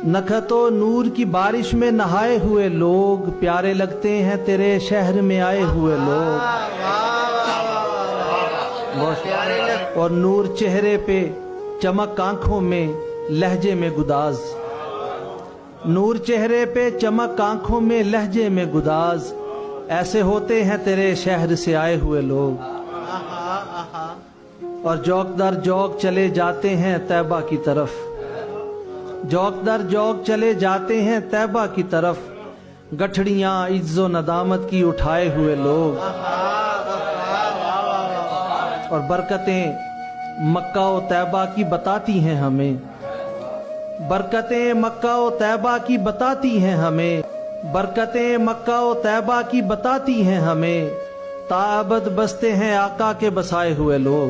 नखतो नूर की बारिश में नहाए हुए लोग, प्यारे लगते हैं तेरे शहर में आए हुए लोग। और नूर चेहरे पे, चमक आंखों में, लहजे में गुदाज। नूर चेहरे पे, चमक आंखों में, लहजे में गुदाज। ऐसे होते हैं तेरे शहर से आए हुए लोग। और जौक दर जौक चले जाते हैं तैबा की तरफ, जौक दर जौक चले जाते हैं तैबा की तरफ। गठड़ियां इज्जो नदामत की उठाए हुए लोग। और बरकतें मक्का व तैबा की बताती हैं हमें, बरकतें मक्का व तैबा की बताती हैं हमें, बरकतें मक्का व तैबा की बताती हैं हमें। ताअबद बसते हैं आका के बसाए हुए लोग।